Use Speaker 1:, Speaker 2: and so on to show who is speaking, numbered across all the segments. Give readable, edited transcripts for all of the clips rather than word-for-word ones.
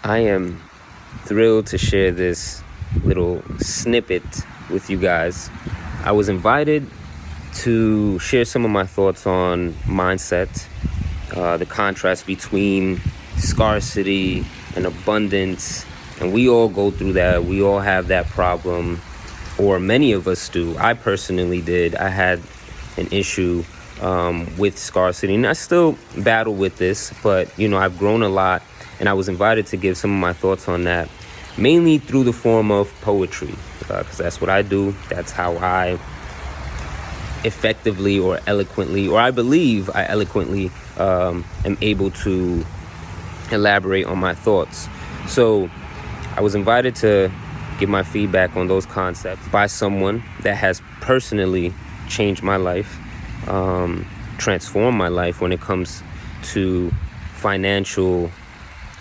Speaker 1: I am thrilled to share this little snippet with you guys. I was invited to share some of my thoughts on mindset, the contrast between scarcity and abundance. And we all go through that. We all have that problem, or many of us do. I personally did. I had an issue with scarcity, and I still battle with this, but I've grown a lot, and I was invited to give some of my thoughts on that, mainly through the form of poetry, because that's what I do. That's how I effectively or eloquently, or I believe I eloquently am able to elaborate on my thoughts. So I was invited to give my feedback on those concepts by someone that has personally changed my life, transformed my life when it comes to financial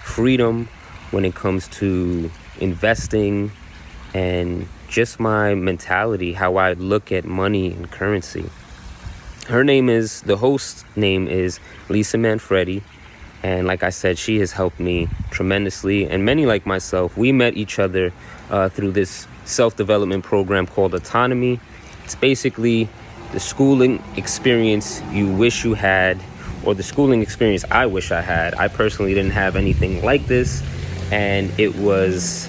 Speaker 1: freedom, when it comes to investing, and just my mentality, how I look at money and currency. The host's name is Lisa Manfredi. And like I said, she has helped me tremendously. And many like myself, we met each other through this self-development program called Autonomy. It's basically the schooling experience you wish you had, or the schooling experience I wish I had. I personally didn't have anything like this, and it was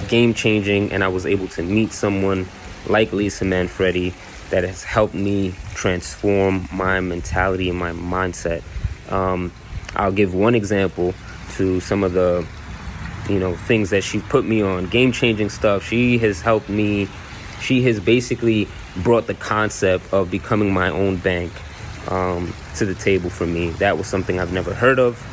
Speaker 1: game-changing, and I was able to meet someone like Lisa Manfredi that has helped me transform my mentality and my mindset. I'll give one example to some of the, things that she put me on, game-changing stuff. She has helped me. She has basically brought the concept of becoming my own bank to the table for me. That was something I've never heard of,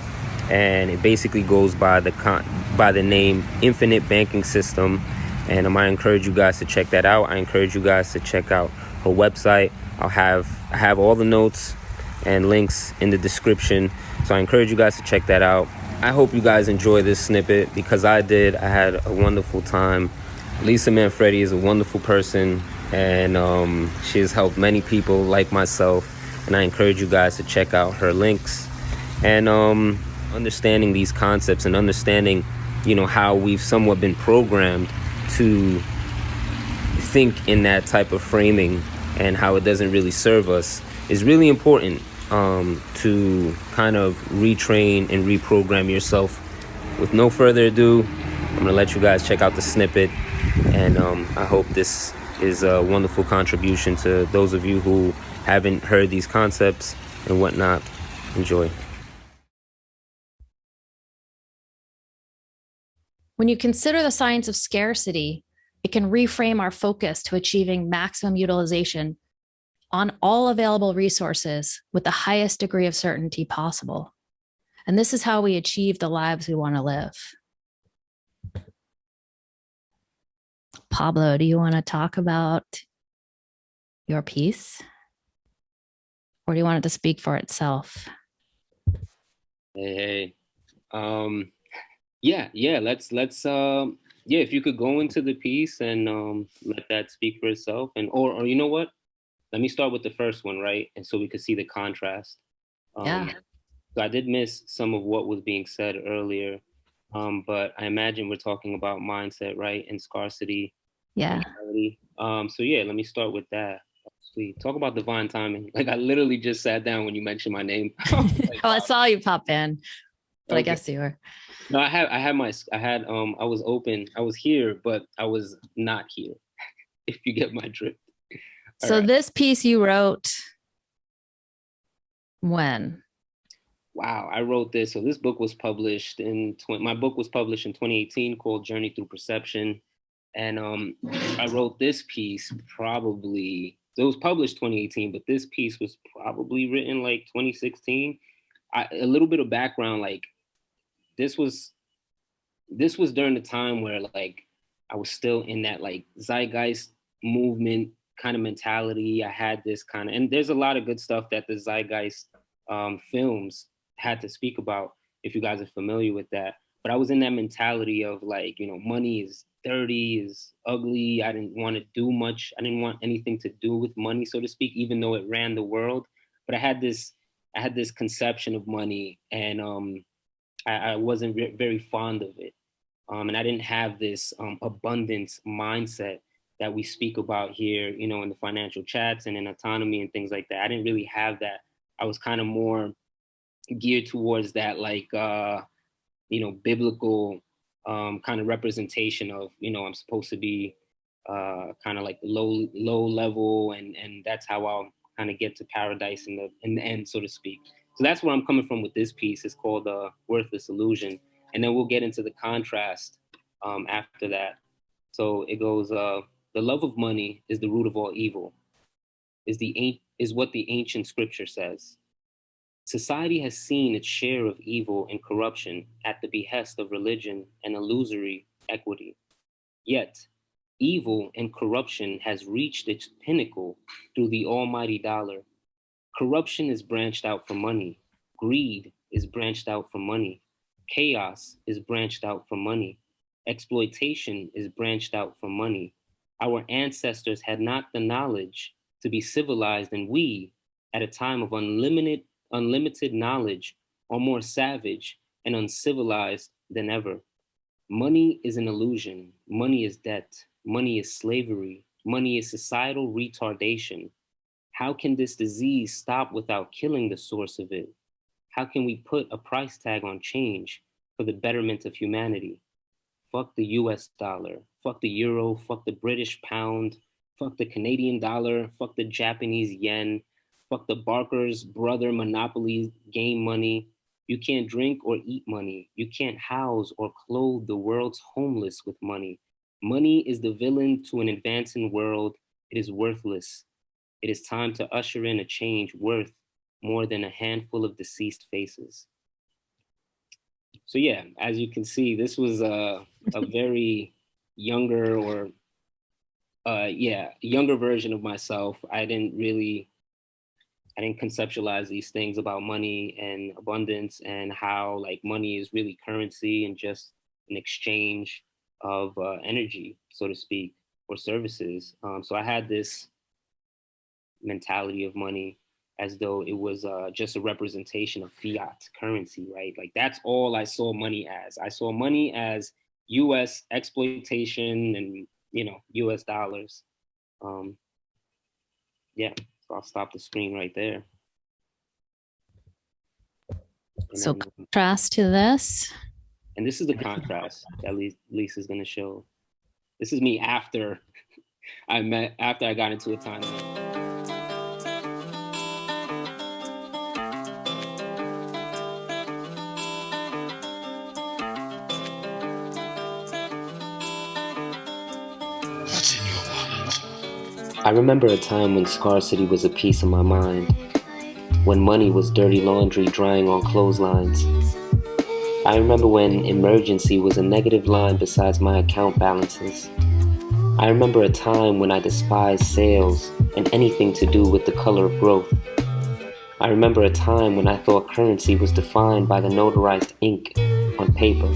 Speaker 1: and it basically goes by the name Infinite Banking System. And I encourage you guys to check that out. I encourage you guys to check out her website. I have all the notes and links in the description, so I encourage you guys to check that out. I hope you guys enjoy this snippet, because I did. I had a wonderful time. Lisa Manfredi is a wonderful person, and she has helped many people like myself, and I encourage you guys to check out her links. And understanding these concepts and understanding how we've somewhat been programmed to think in that type of framing, and how it doesn't really serve us, is really important to kind of retrain and reprogram yourself. With no further ado, I'm going to let you guys check out the snippet, and I hope this is a wonderful contribution to those of you who haven't heard these concepts and whatnot. Enjoy.
Speaker 2: When you consider the science of scarcity, it can reframe our focus to achieving maximum utilization on all available resources with the highest degree of certainty possible. And this is how we achieve the lives we want to live. Pablo, do you want to talk about your piece? Or do you want it to speak for itself?
Speaker 1: Hey. Yeah, let's if you could go into the piece and let that speak for itself. And or you know what? Let me start with the first one, right? And so we could see the contrast.
Speaker 2: Yeah.
Speaker 1: So I did miss some of what was being said earlier, but I imagine we're talking about mindset, right? And scarcity.
Speaker 2: Yeah.
Speaker 1: So yeah, let me start with that. Sweet. Talk about divine timing. Like, I literally just sat down when you mentioned my name.
Speaker 2: Like, well, I saw you pop in, but okay. I guess you were.
Speaker 1: No, I was open. I was here, but I was not here. If you get my drift.
Speaker 2: So right. This piece you wrote when?
Speaker 1: Wow, I wrote this. So this book was published my book was published in 2018, called Journey Through Perception. And I wrote this piece probably, so it was published 2018, but this piece was probably written like 2016. A little bit of background, like this was during the time where like I was still in that like zeitgeist movement kind of mentality. I had this kind of, and there's a lot of good stuff that the zeitgeist films had to speak about, if you guys are familiar with that. But I was in that mentality of like, money is dirty, is ugly. I didn't want to do much. I didn't want anything to do with money, so to speak, even though it ran the world. But I had this conception of money, and I wasn't very fond of it. And I didn't have this abundance mindset that we speak about here, in the financial chats and in autonomy and things like that. I didn't really have that. I was kind of more geared towards that, like, biblical kind of representation of, I'm supposed to be kind of like low level, and that's how I'll kind of get to paradise in the end, so to speak. So that's where I'm coming from with this piece. It's called Worthless Illusion. And then we'll get into the contrast after that. So it goes, the love of money is the root of all evil, is what the ancient scripture says. Society has seen its share of evil and corruption at the behest of religion and illusory equity. Yet, evil and corruption has reached its pinnacle through the almighty dollar. Corruption is branched out from money. Greed is branched out from money. Chaos is branched out from money. Exploitation is branched out from money. Our ancestors had not the knowledge to be civilized, and we, at a time of unlimited knowledge, are more savage and uncivilized than ever. Money is an illusion. Money is debt. Money is slavery. Money is societal retardation. How can this disease stop without killing the source of it? How can we put a price tag on change for the betterment of humanity? Fuck the US dollar. Fuck the euro. Fuck the British pound. Fuck the Canadian dollar. Fuck the Japanese yen. Fuck the Barker's brother monopoly game money. You can't drink or eat money. You can't house or clothe the world's homeless with money. Money is the villain to an advancing world. It is worthless. It is time to usher in a change worth more than a handful of deceased faces. So yeah, as you can see, this was a very younger or younger version of myself. I didn't conceptualize these things about money and abundance and how like money is really currency and just an exchange of energy, so to speak, or services. So I had this mentality of money as though it was just a representation of fiat currency, right? Like that's all I saw money as. I saw money as U.S. exploitation and U.S. dollars. Yeah, so I'll stop the screen right there.
Speaker 2: So contrast to this.
Speaker 1: And this is the contrast that Lisa's going to show. This is me after I got into autonomy. I remember a time when scarcity was a piece of my mind, when money was dirty laundry drying on clotheslines. I remember when emergency was a negative line besides my account balances. I remember a time when I despised sales and anything to do with the color of growth. I remember a time when I thought currency was defined by the notarized ink on paper.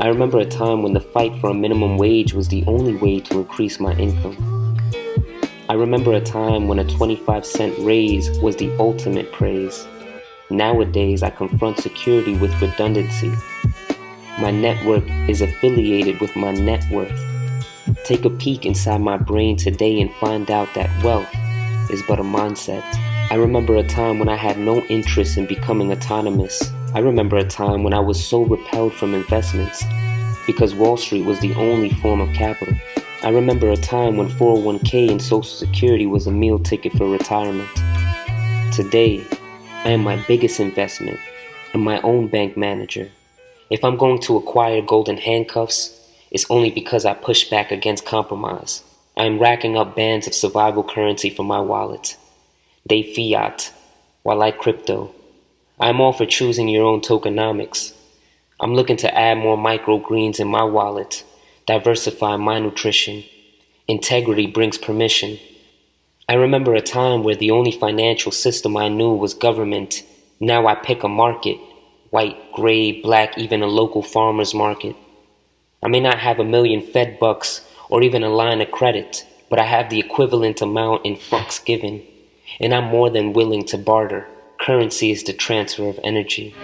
Speaker 1: I remember a time when the fight for a minimum wage was the only way to increase my income. I remember a time when a 25-cent raise was the ultimate praise. Nowadays, I confront security with redundancy. My network is affiliated with my net worth. Take a peek inside my brain today and find out that wealth is but a mindset. I remember a time when I had no interest in becoming autonomous. I remember a time when I was so repelled from investments because Wall Street was the only form of capital. I remember a time when 401k and Social Security was a meal ticket for retirement. Today, I am my biggest investment and my own bank manager. If I'm going to acquire golden handcuffs, it's only because I push back against compromise. I am racking up bands of survival currency for my wallet. They fiat, while I crypto. I'm all for choosing your own tokenomics. I'm looking to add more microgreens in my wallet, diversify my nutrition. Integrity brings permission. I remember a time where the only financial system I knew was government. Now I pick a market, white, gray, black, even a local farmer's market. I may not have a million Fed bucks or even a line of credit, but I have the equivalent amount in fucks given, and I'm more than willing to barter. Currency is the transfer of energy.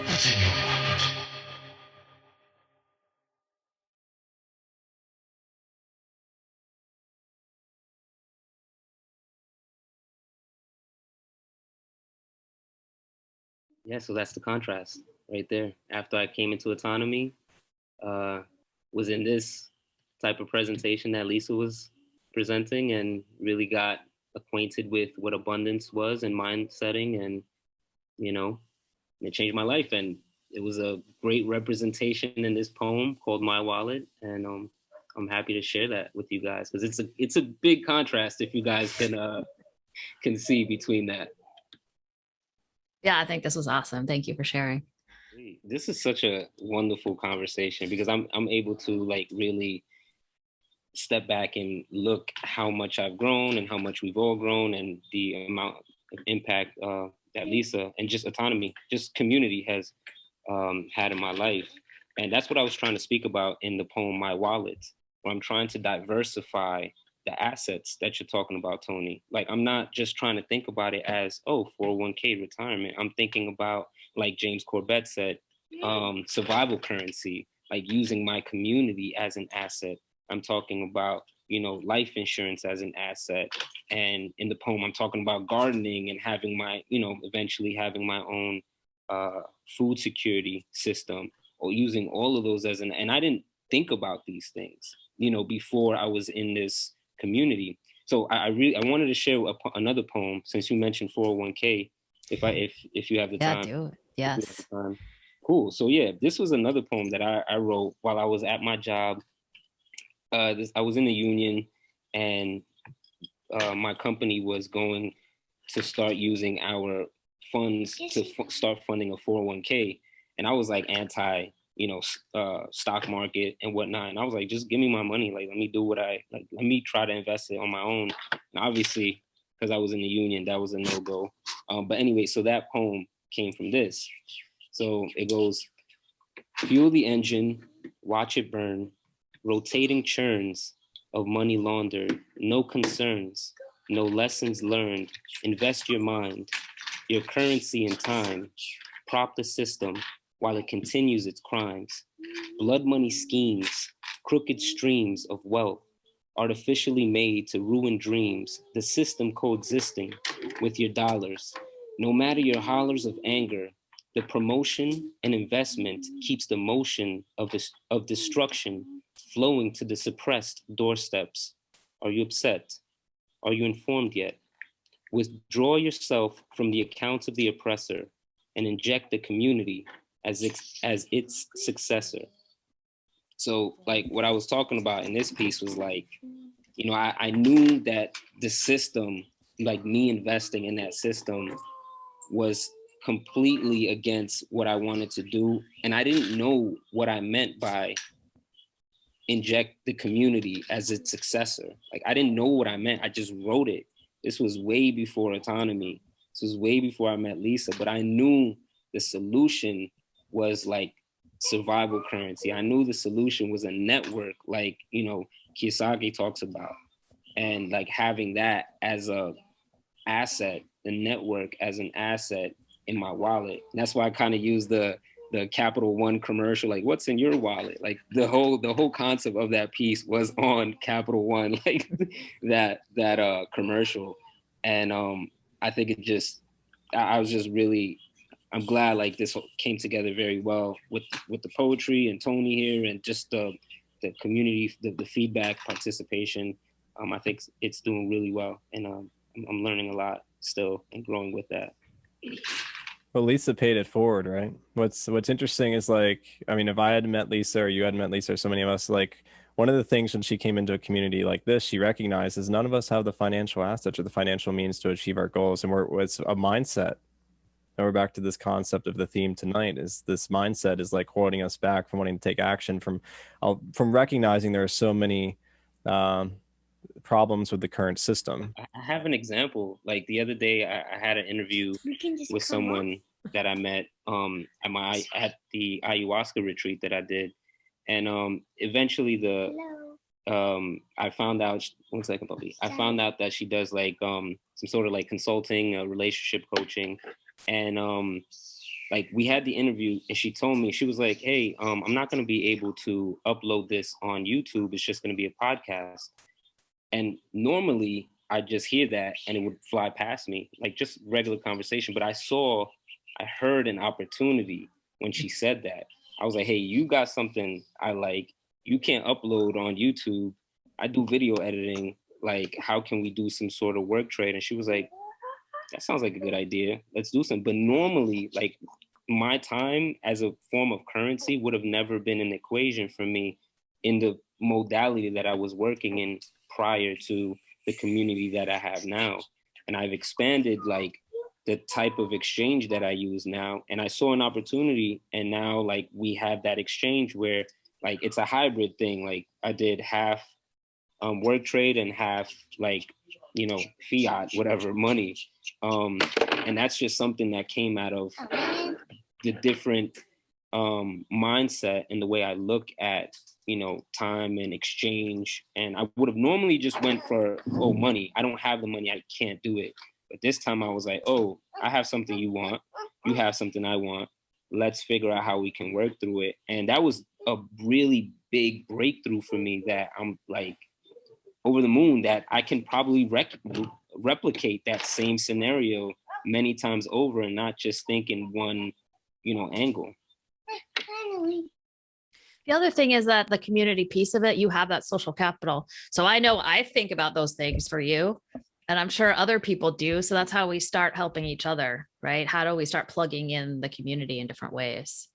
Speaker 1: Yeah, so that's the contrast right there. After I came into autonomy, uh, was in this type of presentation that Lisa was presenting, and really got acquainted with what abundance was and mind setting, and you know, it changed my life. And it was a great representation in this poem called My Wallet, and I'm happy to share that with you guys because it's a big contrast if you guys can see between that.
Speaker 2: Yeah, I think this was awesome. Thank you for sharing.
Speaker 1: This is such a wonderful conversation because I'm able to like really step back and look how much I've grown and how much we've all grown, and the amount of impact that Lisa and just autonomy, just community has had in my life. And that's what I was trying to speak about in the poem My Wallet, where I'm trying to diversify the assets that you're talking about, Tony. Like, I'm not just trying to think about it as, oh, 401k retirement. I'm thinking about, like James Corbett said, survival currency, like using my community as an asset. I'm talking about, life insurance as an asset. And in the poem, I'm talking about gardening and having my, eventually having my own food security system, or using all of those as and I didn't think about these things, before I was in this community. So I wanted to share another poem since you mentioned 401k. If you have the
Speaker 2: Yeah,
Speaker 1: time.
Speaker 2: do it. Yes.
Speaker 1: Cool. So yeah, this was another poem that I wrote while I was at my job. I was in the union, and my company was going to start using our funds to start funding a 401k. And I was like anti, stock market and whatnot. And I was like, just give me my money. Like, let me do let me try to invest it on my own. And obviously, because I was in the union, that was a no-go. But anyway, so that poem came from this. So it goes, fuel the engine, watch it burn, rotating churns of money laundered, no concerns, no lessons learned. Invest your mind, your currency in time, prop the system while it continues its crimes. Blood money schemes, crooked streams of wealth, artificially made to ruin dreams, the system coexisting with your dollars. No matter your hollers of anger, the promotion and investment keeps the motion of destruction flowing to the suppressed doorsteps. Are you upset? Are you informed yet? Withdraw yourself from the accounts of the oppressor and inject the community as its successor. So, like, what I was talking about in this piece was like, I knew that the system, like me investing in that system, was completely against what I wanted to do. And I didn't know what I meant by inject the community as its successor. Like, I didn't know what I meant. I just wrote it. This was way before autonomy. This was way before I met Lisa, but I knew the solution was like survival currency. I knew the solution was a network, like, Kiyosaki talks about, and like having that as a asset, the network as an asset in my wallet. And that's why I kind of use the Capital One commercial, like what's in your wallet? Like the whole concept of that piece was on Capital One, like that commercial. And I think I was just really, I'm glad like this came together very well with the poetry and Tony here, and just the community, the feedback, participation. I think it's doing really well, and I'm learning a lot still and growing with that.
Speaker 3: Well, Lisa paid it forward, right? What's interesting is like, I mean, if I had met Lisa or you had met Lisa or so many of us, like one of the things when she came into a community like this, she recognizes none of us have the financial assets or the financial means to achieve our goals. And it's a mindset. And we're back to this concept of the theme tonight is this mindset is like holding us back from wanting to take action, from recognizing there are so many problems with the current system.
Speaker 1: I have an example. Like the other day, I had an interview with someone that I met at the ayahuasca retreat that I did, and eventually I found out. One second, puppy. I found out that she does like some sort of like consulting, relationship coaching, And like we had the interview, and she told me, she was like, hey, I'm not going to be able to upload this on YouTube. It's just going to be a podcast. And normally I just hear that and it would fly past me, like just regular conversation. But I heard an opportunity when she said that. I was like, hey, you got something I like. You can't upload on YouTube. I do video editing. Like, how can we do some sort of work trade? And she was like, that sounds like a good idea. Let's do something. But normally, like, my time as a form of currency would have never been an equation for me in the modality that I was working in prior to the community that I have now. And I've expanded like the type of exchange that I use now. And I saw an opportunity, and now like we have that exchange where like it's a hybrid thing. Like I did half work trade and half like, you know, fiat, whatever money. And that's just something that came out of the different mindset and the way I look at, you know, time and exchange. And I would have normally just went for, oh, money. I don't have the money. I can't do it. But this time I was like, oh, I have something you want. You have something I want. Let's figure out how we can work through it. And that was a really big breakthrough for me, that I'm like over the moon that I can probably replicate that same scenario many times over and not just think in one, you know, angle.
Speaker 2: The other thing is that the community piece of it, you have that social capital. So I know I think about those things for you, and I'm sure other people do. So that's how we start helping each other, right? How do we start plugging in the community in different ways?